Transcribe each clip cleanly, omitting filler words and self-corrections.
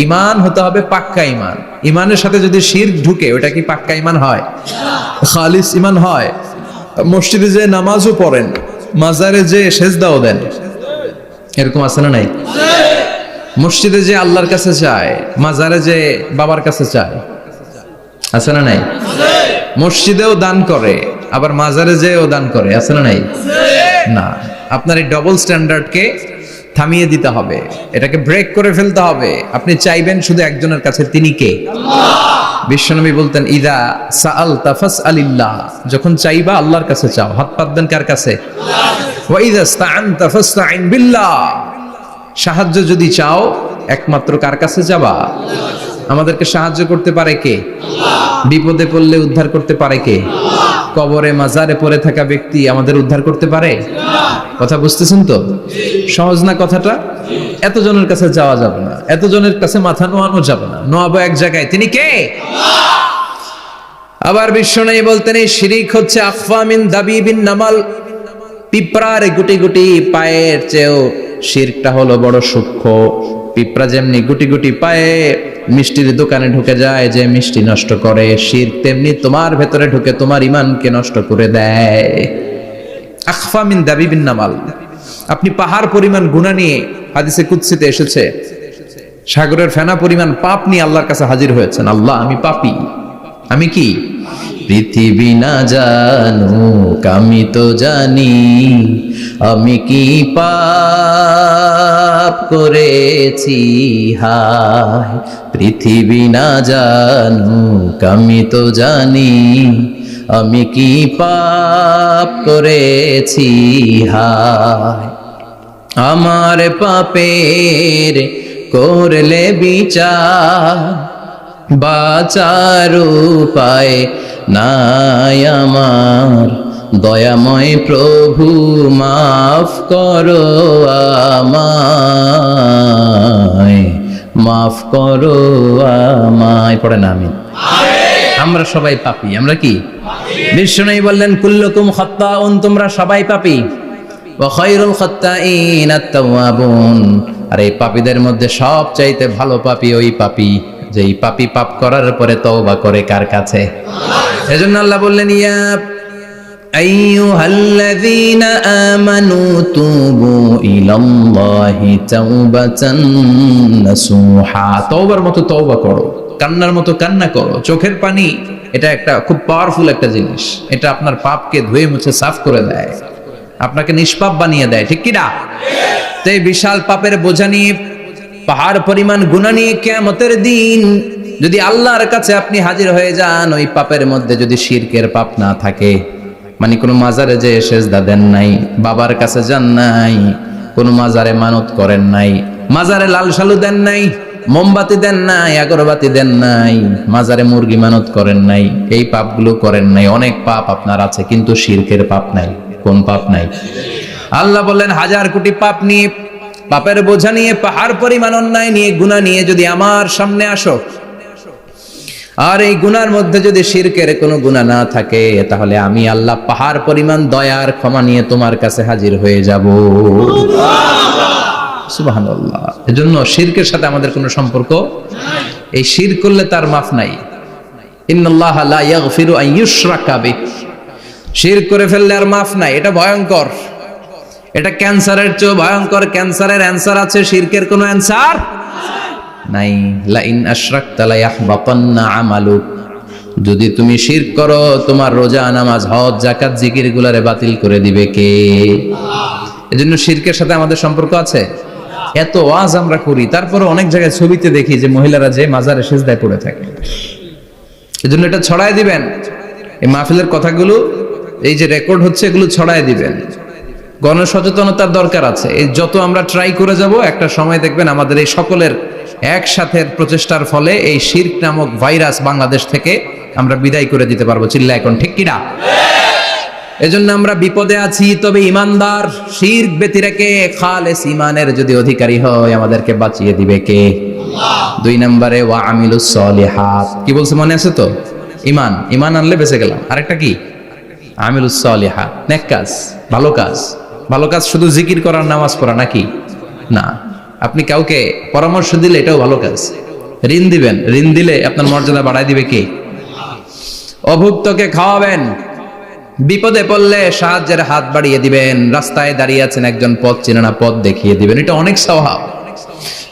ইমান হতে হবে পাক্কা ইমান। ইমানের সাথে যদি শিরক ঢুকে ওটা কি পাক্কা ইমান হয়? খালিস ইমান হয়? মসজিদে যে নামাজও পড়েন, মাজারে যে সেজদাও দেন, এরকম আছে না নাই? মসজিদে যে আল্লাহর কাছে চায়, মাজারে যে বাবার কাছে চায়, আছে না নাই? মসজিদেও দান করে, আবার মাজারে যেও দান করে, আছে না নাই? না, আপনার এই ডবল স্ট্যান্ডার্ডকে থামিয়ে দিতে হবে, এটাকে ব্রেক করে ফেলতে হবে। আপনি চাইবেন শুধু একজনের কাছে, তিনি কে? বিশ্বনবী বলতেন, ইদা সাআলতা ফাসআলিল্লাহ, যখন চাইবা আল্লাহর কাছে চাও। হাত পাত দেন কার কাছে? ওয়া ইদা ইসতাআনতা ফাসতাইন বিল্লাহ, সাহায্য যদি চাও একমাত্র কার কাছে যাবা? আমাদেরকে সাহায্য করতে পারে কে? বিপদে পড়লে উদ্ধার করতে পারে কে? কবরে মাজারে পড়ে থাকা ব্যক্তি আমাদের উদ্ধার করতে পারে? কথা বুঝতেছেন তো? সহজ না কথাটা? এতজনের কাছে যাওয়া যাবে না, এতজনের কাছে মাথা নোয়ানো যাবে না, নোয়াবো এক জায়গায়, তিনি কে? আবার বিশ্বনবী বলতেন, এই শিরিক হচ্ছে আখফা মিন দাবিবিন নামাল, পিঁপড়ার গুটি গুটি পায়ের চেয়েও শিরকটা হলো বড় সূক্ষ্ম। পিঁপড়া যেমনি গুটি গুটি পায়ে মিষ্টির দোকানে ঢুকে যায়, যে মিষ্টি নষ্ট করে, শিরক তেমনি তোমার ভেতরে ঢুকে তোমার ঈমানকে নষ্ট করে দেয়। আখফা মিন দাবিবিন নামাল। আপনি পাহাড় পরিমাণ গুনাহ নিয়ে, হাদিসে কুদসিতে এসেছে, সাগরের ফেনা পরিমাণ পাপ নিয়ে আল্লাহর কাছে হাজির হয়েছেন। আল্লাহ, আমি পাপী, আমি কি? পৃথিবী না জানুক আমি তো জানি, আমি কি পাপ করেছি হায়। পৃথিবী না জানুক আমি তো জানি, আমি কি পাপ করেছি হায়। আমার পাপের করলে বিচার, বাঁচার উপায় নাই আমার। দয়াময় প্রভু মাফ করো আমায়, মাফ করো আমায়। পড়ে না আমি? আমরা সবাই পাপী। আমরা কি? বিশ্বনবী বললেন, কুল্লুকুম খাত্তাউন, তোমরা সবাই পাপী। ওয়া খায়রুল খাত্তাইন আত-তাওয়াবুন, আর এই পাপীদের মধ্যে সবচাইতে ভালো পাপী ওই পাপী যেই পাপী পাপ করার পরে তওবা করে কার কাছে? এজন্য আল্লাহ বললেন, ইয়া আইয়ুহাল্লাযীনা আমানু তুবু ইলাল্লাহি তাওবাতান নাসুহা, তওবার মতো তওবা করো, কান্নার মতো কান্না করো। চোখের পানি এটা একটা খুব পাওয়ারফুল একটা জিনিস, এটা আপনার পাপকে ধুয়ে মুছে সাফ করে দেয়, আপনাকে নিষ্পাপ বানিয়ে দেয়, ঠিক কি না? তো এই বিশাল পাপের বোঝা নিয়ে, পাহাড় পরিমাণ গুনাহ নিয়ে কিয়ামতের দিন যদি আল্লাহর কাছে আপনি হাজির হয়ে যান, ওই পাপের মধ্যে যদি শিরকের পাপ না থাকে, মানে কোনো মাজারে যে সেজদা দেন নাই, বাবার কাছে যান নাই, কোনো মাজারে মানত করেন নাই, মাজারে লাল শালু দেন নাই, মোমবাতি দেন নাই, আগরবাতি দেন নাই, মাজারে মুরগি মানত করেন নাই, এই পাপগুলো করেন নাই, অনেক পাপ আপনার আছে, কিন্তু শিরকের পাপ নাই। কোন পাপ নাই? আল্লাহ বললেন, হাজার কোটি পাপ নিয়ে, পাপের বোঝা নিয়ে, পাহাড় পরিমাণ অন্যায় নিয়ে, গুনাহ নিয়ে যদি আমার সামনে আসো, আর এই গুনার মধ্যে যদি শিরকের কোনো গুনাহ না থাকে, তাহলে আমি আল্লাহ পাহাড় পরিমাণ দয়ার ক্ষমা নিয়ে তোমার কাছে হাজির হয়ে যাব। সুবহানাল্লাহ। এজন্য শিরকের সাথে আমাদের কোনো সম্পর্ক নাই। এই শিরক করলে তার মাফ নাই। ইন্নাল্লাহা লা ইয়াগফিরু আন ইউশরাকা বিহি, শিরক করে ফেললে আর মাফ নাই। এটা ভয়ঙ্কর, এটা ক্যান্সারের চেয়ে ভয়ঙ্কর। ক্যান্সারের অ্যানসার আছে, শিরকের কোনো অ্যানসার নাই। লা ইন আশরাকতা লা ইয়াহবাতান্না আমালুক, যদি তুমি শিরক করো, তোমার রোজা, নামাজ, হজ, যাকাত, জিকির গুলারে বাতিল করে দিবে কে? এজন্য শিরকের সাথে আমাদের সম্পর্ক আছে। এত ওয়াজ আমরা করি, তারপরে অনেক জায়গায় ছবিতে দেখি যে মহিলারা যে মাজারে সেজদায় পড়ে থাকে। এজন্য এটা ছড়ায় দিবেন, এই মাহফিলের কথাগুলো, এই যে রেকর্ড হচ্ছে, এগুলো ছড়ায় দিবেন। গণসচেতনতার দরকার আছে। এই যত আমরা ট্রাই করে যাব, একটা সময় দেখবেন আমাদের এই সকলের একসাথে প্রচেষ্টার ফলে এই শিরক নামক ভাইরাস বাংলাদেশ থেকে আমরা বিদায় করে দিতে পারবো। চিল্লা এখন, ঠিক কিনা? এজন্য আমরা বিপদে আছি, তবে ইমানদার, শিরক ব্যতি রেখে খালেস ইমানের যদি অধিকারী হয়, আমাদেরকে বাঁচিয়ে দিবে কে? আল্লাহ। 2 নম্বরে ওয়া আমিলুস সলিহাত, কি বলছে মনে আছে তো? ইমান, ইমান আনলে বেঁচে গেলাম। আরেকটা কি? আমিলুস সলিহাত, নেক কাজ, ভালো কাজ। ভালো কাজ শুধু জিকির করার, নামাজ পড়া নাকি? না। আপনি কাউকে পরামর্শ দিলে এটাও ভালো কাজ। ঋণ দিবেন, ঋণ দিলে আপনার মর্যাদা বাড়ায় দিবে কে? অভুক্তকে খাওয়াবেন, বিপদে পড়লে সাহায্যের হাত বাড়িয়ে দিবেন, রাস্তায় দাঁড়িয়ে আছেন একজন পথ চেনে না, পথ দেখিয়ে দিবেন, এটা অনেক সওয়াব।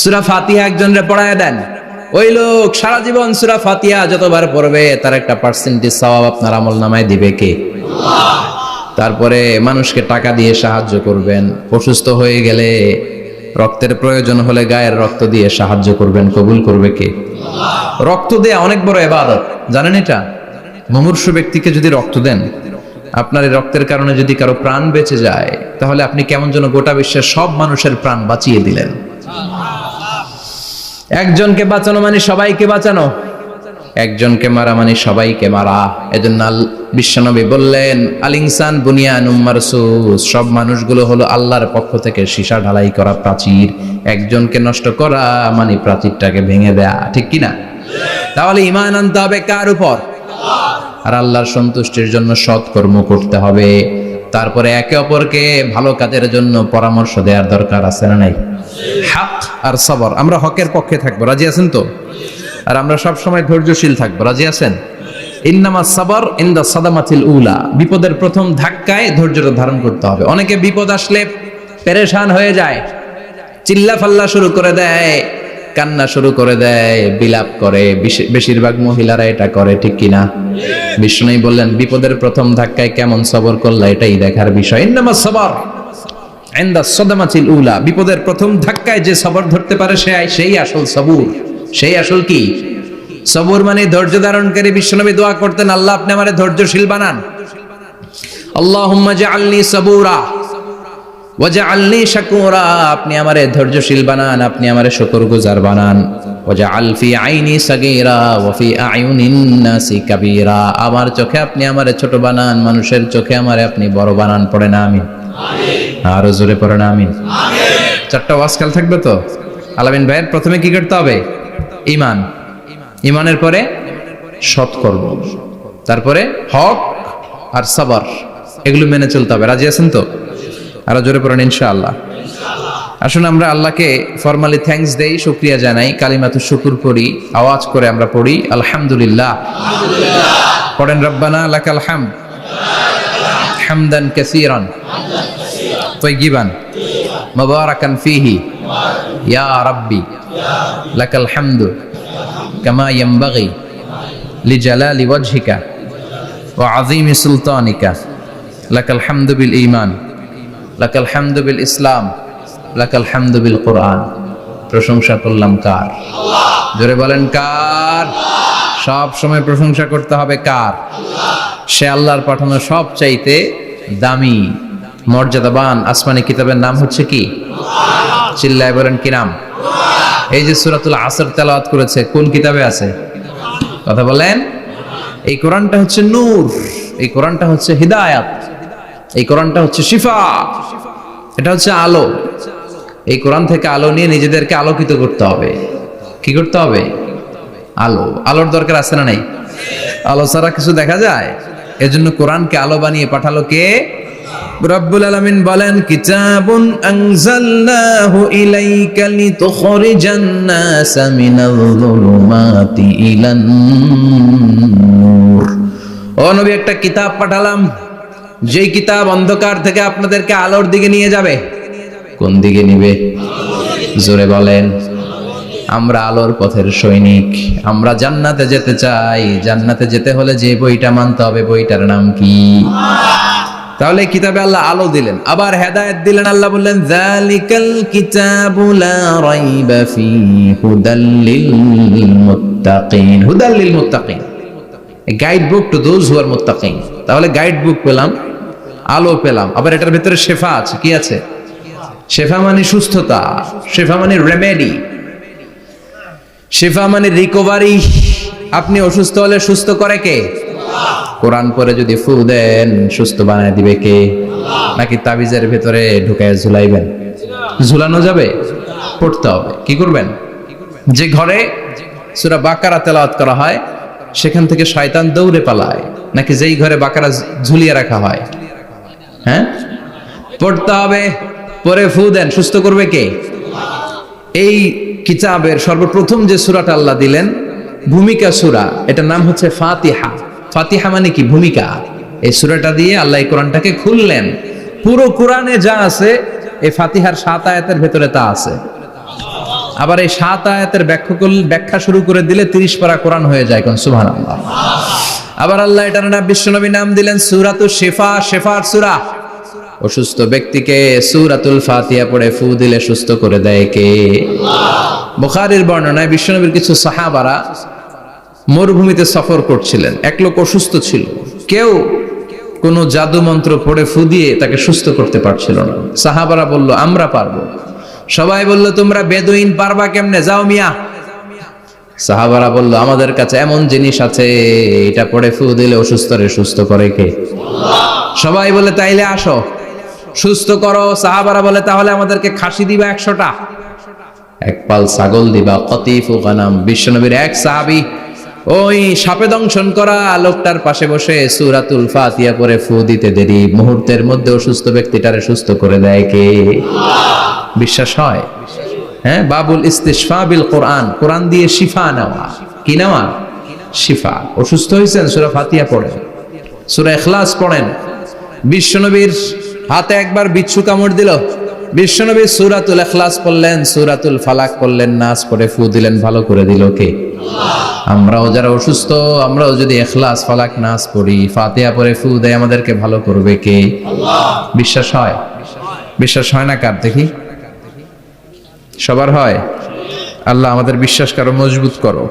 সূরা ফাতিহা একজনরে পড়ায় দেন, ওই লোক সারা জীবন সূরা ফাতিহা যতবার পড়বে তার একটা পার্সেন্টেজ সওয়াব আপনার আমলনামায় দিবে কে? আল্লাহ। তারপরে মানুষকে টাকা দিয়ে সাহায্য করবেন, অসুস্থ হয়ে গেলে রক্তের প্রয়োজন হলে গায়ের রক্ত দিয়ে সাহায্য করবেন, কবুল করবে কে? আল্লাহ। রক্ত দেয়া অনেক বড় ইবাদত, জানেন এটা? মুমূর্ষু ব্যক্তিকে যদি রক্ত দেন, আপনার এই রক্তের কারণে যদি কারো প্রাণ বেঁচে যায়, তাহলে আপনি কেমন যেন গোটা বিশ্বের সব মানুষের প্রাণ বাঁচিয়ে দিলেন। একজনকে বাঁচানো মানে সবাইকে বাঁচানো, একজনকে মারা মানে সবাইকে মারা। এজন্য বিশ্বনবী বললেন, আল ইনসান বুনিয়ানুম মারসুস, সব মানুষগুলো হলো আল্লাহর পক্ষ থেকে সীসা ঢালাই করা প্রাচীর। একজনকে নষ্ট করা মানে প্রাচীরটাকে ভেঙে দেয়া, ঠিক কিনা? তাহলে ঈমান আনতে হবে কার উপর? আর আল্লাহর সন্তুষ্টির জন্য সৎ কর্ম করতে হবে। তারপরে একে অপরকে ভালো কাজের জন্য পরামর্শ দেওয়ার দরকার আছে না নাই? হক আর সবর, আমরা হকের পক্ষে থাকবো, রাজি আছেন তো? আর আমরা সব সময় ধৈর্যশীল থাকবো, রাজি আছেন? ইন্নামা সাবর ইনদা সাদামাতিল উলা, বিপদের প্রথম ধাক্কায় ধৈর্যটা ধারণ করতে হবে। অনেকে বিপদ আসলে পেরেশান হয়ে যায়, চিল্লা ফাল্লা শুরু করে দেয়, কান্না শুরু করে দেয়, বিলাপ করে। বেশিরভাগ মহিলারা এটা করে, ঠিক কিনা? বিষ্ণু বললেন, বিপদের প্রথম ধাক্কায় কেমন সবর করলা এটাই দেখার বিষয়। ইন্নামা সাবর ইনদা সাদামাতিল উলা, বিপদের প্রথম ধাক্কায় যে সবর ধরতে পারে সেই আসল সবুর, সেই আসল কি সবুর মানে ধৈর্য ধারণকারী। বিশ্বনবী দোয়া করতেন, আল্লাহ আপনি আমারে ধৈর্যশীল বানান, আল্লাহুম্মা জাআলনি সাবুরা ওয়াজআলনি শাকুরা, আপনি আমারে ধৈর্যশীল বানান, আপনি আমারে শুকরগুজার বানান। ওয়াজআল ফি আইনি সাগীরা ওয়া ফি আয়ুনিন নাসি কাবীরা, আমার চোখে আপনি আমারে ছোট বানান, মানুষের চোখে আমারে আপনি বড় বানান। পড়ে না আমিন? আমিন। আর জোরে পড়ে না আমিন? আমিন। চারটা ওয়াজ কাল থাকবে তো? আলামিন ভাইয়ের প্রথমে কি করতে হবে? ঈমান, ঈমানের পরে সৎকর্ম, তারপরে হক আর সবর, এগুলো মেনে চলতে হবে। রাজি আছেন তো? আরো জোরে পড়েন ইনশাআল্লাহ। আসুন আমরা আল্লাহকে ফরমালি থ্যাঙ্কস দেই, শুকরিয়া জানাই, কালিমাতু শুকুর পড়ি, আওয়াজ করে আমরা পড়ি আলহামদুলিল্লাহ। পড়েন রব্বানা লাকাল হামদ হামদান কাসীরান তাইয়িবান মুবারাকান ফীহি ইয়া রাব্বি লাকাল হামদু কামা ইয়ানবাগি লিজালালি ওয়াজহিকা ওয়া আযীমি সুলতানিকা লাকাল হামদু বিল ঈমান লাকাল হামদু বিল ইসলাম লাকাল হামদু বিল কুরআন। প্রশংসা করলাম কার? আল্লাহ। জোরে বলেন কার? সব সময় প্রশংসা করতে হবে কার? আল্লাহ। সে আল্লাহর পাঠানো সব চাইতে দামি মর্যাদাবান আসমানি কিতাবের নাম হচ্ছে কি? কুরআন। চিল্লায় বলেন কি নাম? কুরআন। এই যে সূরাতুল আসর তেলাওয়াত করেছে, কোন কিতাবে আছে? কথা বলেন। এই কোরআনটা হচ্ছে নূর, এই কোরআনটা হচ্ছে হিদায়াত, এই কোরআনটা হচ্ছে শিফা, এটা হচ্ছে আলো। এই কোরআন থেকে আলো নিয়ে নিজেদেরকে আলোকিত করতে হবে। কি করতে হবে? আলো। আলোর দরকার আছে না নাই? আলো ছাড়া কিছু দেখা যায়? এজন্য কোরআনকে আলো বানিয়ে পাঠালো কে? রব্বুল আলামিন বলেন, কিতাবুন আনজালনাহু ইলাইকা লিতুখরিজান নাসা মিনাল যুলুমাতি ইলান নূর। ও নবী, একটা কিতাব পাঠালাম, যেই কিতাব অন্ধকার থেকে আপনাদেরকে আলোর দিকে নিয়ে যাবে। কোন দিকে নিবে? জোরে বলেন। আমরা আলোর পথের সৈনিক, আমরা জান্নাতে যেতে চাই। জান্নাতে যেতে হলে যে বইটা মানতে হবে, বইটার নাম কি? তাহলে কিতাবে আল্লাহ আলো দিলেন, আবার হেদায়েত দিলেন। আল্লাহ বললেন, যালিকাল কিতাবু লা রাইবা ফীহি হুদাল লিল মুত্তাকিন। হুদাল লিল মুত্তাকিন, a guide book to those who are muttaqin। তাহলে গাইড বুক পেলাম, আলো পেলাম, আবার এটার ভিতরে শেফা আছে। কি আছে? শেফা মানে সুস্থতা, শেফা মানে রেমেডি, শেফা মানে রিকভারি। আপনি অসুস্থ হলে সুস্থ করে কে? কোরআন পরে যদি ফু দেন, সুস্থ বানায় দিবে কে? নাকি তাবিজের ভেতরে ঢুকায় ঝুলাইবেন? ঝুলানো যাবে? পড়তে হবে। কি করবেন? যে ঘরে সূরা বাকারা তেলাওয়াত করা হয় সেখান থেকে শয়তান দৌড়ে পালায়, নাকি যেই ঘরে বাকারা ঝুলিয়ে রাখা হয়? হ্যাঁ, পড়তে হবে। পরে ফু দেন, সুস্থ করবে কে? এই কিতাবের সর্বপ্রথম যে সূরাটা আল্লাহ দিলেন ভূমিকা সূরা, এটার নাম হচ্ছে ফাতিহা। ফাতিহা মানে কি? ভূমিকা। এই সূরাটা দিয়ে আল্লাহ এই কোরআনটাকে খুললেন। পুরো কোরআনে যা আছে এই ফাতিহার 7 আয়াতের ভেতরে তা আছে। আবার এই 7 আয়াতের ব্যাখ্যা শুরু করে দিলে 30 পারা কোরআন হয়ে যায়। কোন সুবহানাল্লাহ। আবার আল্লাহ এটার নাম বিশ্বনবী নাম দিলেন সূরাতুশ শিফা, শিফার সূরা। অসুস্থ ব্যক্তিকে সূরাতুল ফাতিহা পড়ে ফু দিলে সুস্থ করে দেয় কে? বুখারীর বর্ণনায় বিশ্বনবীর কিছু সাহাবারা মরুভূমিতে সফর করছিলেন। এক লোক অসুস্থ ছিল, কেউ কোন জাদু মন্ত্র পড়ে ফু দিয়ে তাকে সুস্থ করতে পারছিল না। সাহাবারা বলল আমরা পারবো। সবাই বলল তোমরা বেদুইন, পারবা কেমনে? যাও মিয়া। সাহাবারা বলল আমাদের কাছে এমন জিনিস আছে, এটা পড়ে ফু দিলে অসুস্থরে সুস্থ করে কে? সবাই বলে তাইলে আসো, সুস্থ করো। সাহাবারা বলে তাহলে আমাদেরকে খাসি দিবা 100টা, এক পাল ছাগল দিবা। কতিফু গানাম। বিশ্বনবীর এক সাহাবী ওই সাপে দংশন করা লোকটার পাশে বসে সূরাতুল ফাতিহা পড়ে ফু দিতে দেরি মুহূর্তের মধ্যে অসুস্থ ব্যক্তিটারে সুস্থ করে দেয় কে? বিশ্বাস হয়? হ্যাঁ, বাবুল ইস্তিশফা বিল কোরআন, কোরআন দিয়ে শিফা নেওয়া। কি নেওয়া? শিফা। অসুস্থ হয়েছেন, সূরা ফাতিহা পড়েন, সূরা ইখলাস পড়েন। বিশ্বনবীর হাতে একবার বিচ্ছু কামড় দিল, বিশ্বনবী সূরাতুল ইখলাস পড়লেন, সূরাতুল ফালাক পড়লেন, নাস পড়ে ফু দিলেন, ভালো করে দিল কে? আমরাও যারা অসুস্থ, আমরাও যদি ইখলাস ফালাক নাস পড়ি, ফাতিহা পড়ে ফু দেয়, আমাদেরকে ভালো করবে কে? বিশ্বাস হয়? বিশ্বাস হয় না কার? দেখি সবার হয়? আল্লাহ আমাদের বিশ্বাস করো, মজবুত করো।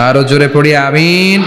আরো জোরে পড়ি আমিন।